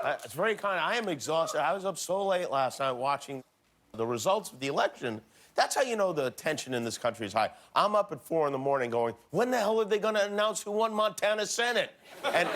It's very kind. I am exhausted. I was up so late last night watching the results of the election. That's how you know the tension in this country is high. I'm up at 4 in the morning going, when the hell are they going to announce who won Montana's Senate? And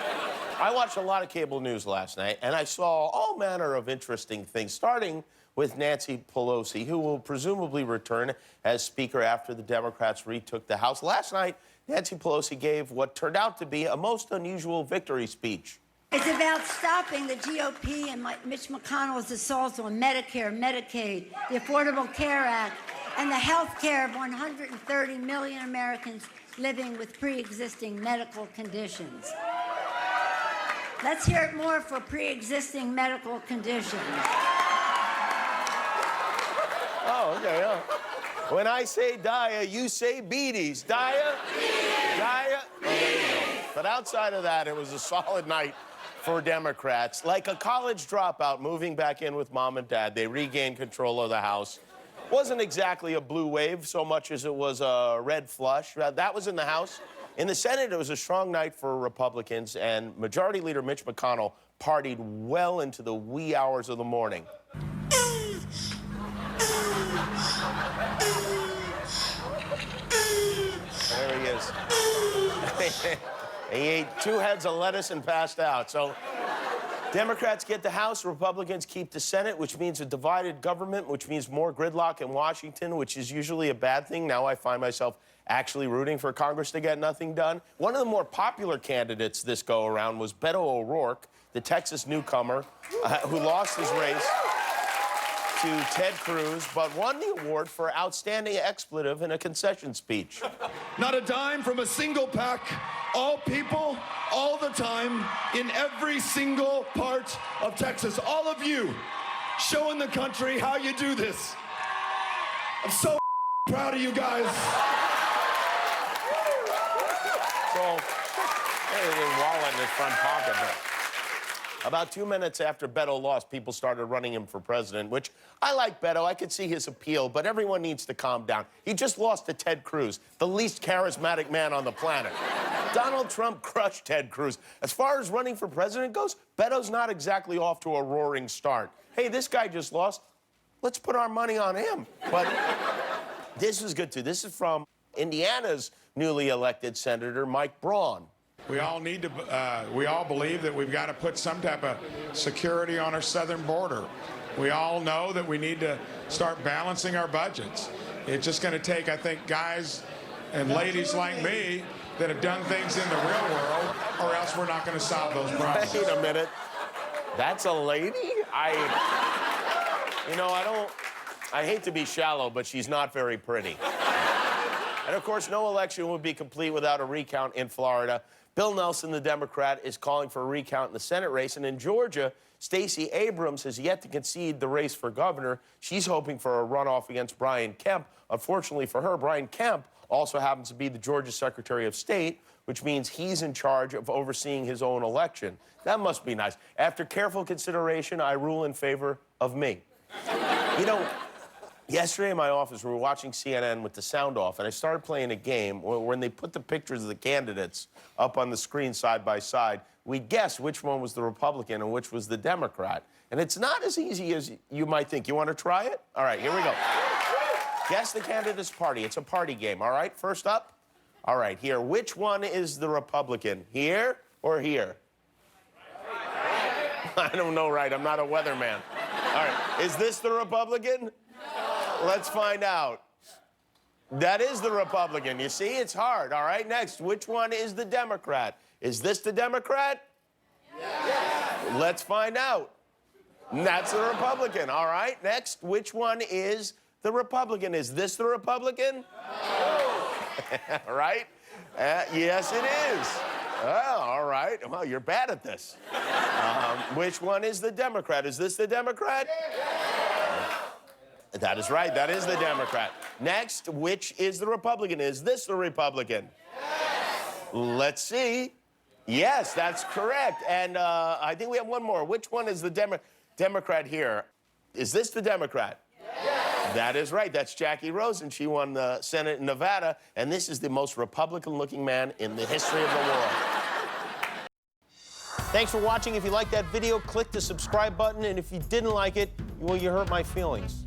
I watched a lot of cable news last night, and I saw all manner of interesting things, starting with Nancy Pelosi, who will presumably return as Speaker after the Democrats retook the House. Last night, Nancy Pelosi gave what turned out to be a most unusual victory speech. It's about stopping the GOP and Mitch McConnell's assaults on Medicare, Medicaid, the Affordable Care Act, and the health care of 130 million Americans living with pre-existing medical conditions. Let's hear it more for pre-existing medical conditions. Oh, okay, yeah. When I say Daya, you say beaties. Daya? Daya? Oh, there you go. But outside of that, it was a solid night for Democrats. Like a college dropout moving back in with mom and dad, they regained control of the House. Wasn't exactly a blue wave so much as it was a red flush. That was in the House. In the Senate, it was a strong night for Republicans, and Majority Leader Mitch McConnell partied well into the wee hours of the morning. There he is. He ate 2 heads of lettuce and passed out. So Democrats get the House, Republicans keep the Senate, which means a divided government, which means more gridlock in Washington, which is usually a bad thing. Now I find myself actually rooting for Congress to get nothing done. One of the more popular candidates this go-around was Beto O'Rourke, the Texas newcomer, who lost his race to Ted Cruz, but won the award for outstanding expletive in a concession speech. Not a dime from a single pack, all people, all the time, in every single part of Texas. All of you showing the country how you do this. I'm so proud of you guys. So, there's a wallet in his front pocket there. About 2 minutes after Beto lost, people started running him for president, which I like Beto. I could see his appeal, but everyone needs to calm down. He just lost to Ted Cruz, the least charismatic man on the planet. Donald Trump crushed Ted Cruz. As far as running for president goes, Beto's not exactly off to a roaring start. Hey, this guy just lost. Let's put our money on him. But this is good, too. This is from Indiana's newly elected Senator Mike Braun. We all need to, we all believe that we've got to put some type of security on our southern border. We all know that we need to start balancing our budgets. It's just going to take, I think, guys and ladies like me that have done things in the real world, or else we're not going to solve those problems. Wait a minute. That's a lady? You know, I hate to be shallow, but she's not very pretty. And of course, no election would be complete without a recount in Florida. Bill Nelson, the Democrat, is calling for a recount in the Senate race. And in Georgia, Stacey Abrams has yet to concede the race for governor. She's hoping for a runoff against Brian Kemp. Unfortunately for her, Brian Kemp also happens to be the Georgia Secretary of State, which means he's in charge of overseeing his own election. That must be nice. After careful consideration, I rule in favor of me. You know, yesterday in my office, we were watching CNN with the sound off, and I started playing a game where when they put the pictures of the candidates up on the screen side by side, we'd guess which one was the Republican and which was the Democrat. And it's not as easy as you might think. You want to try it? All right, here we go. Guess the candidate's party. It's a party game, all right? First up? All right, here. Which one is the Republican? Here or here? I don't know, right? I'm not a weatherman. All right, is this the Republican? Let's find out. That is the Republican. You see, it's hard. All right, next, which one is the Democrat? Is this the Democrat? Yes. Let's find out. That's the Republican. All right, next, which one is the Republican? Is this the Republican? No. Right? Yes, it is. Oh, all right. Well, you're bad at this. Which one is the Democrat? Is this the Democrat? That is right. That is the Democrat. Next, which is the Republican? Is this the Republican? Yes. Let's see. Yes, that's correct. And I think we have one more. Which one is the Democrat here? Is this the Democrat? Yes. That is right. That's Jackie Rosen. She won the Senate in Nevada, and this is the most Republican-looking man in the history of the world. Thanks for watching. If you liked that video, click the subscribe button. And if you didn't like it, well, you hurt my feelings.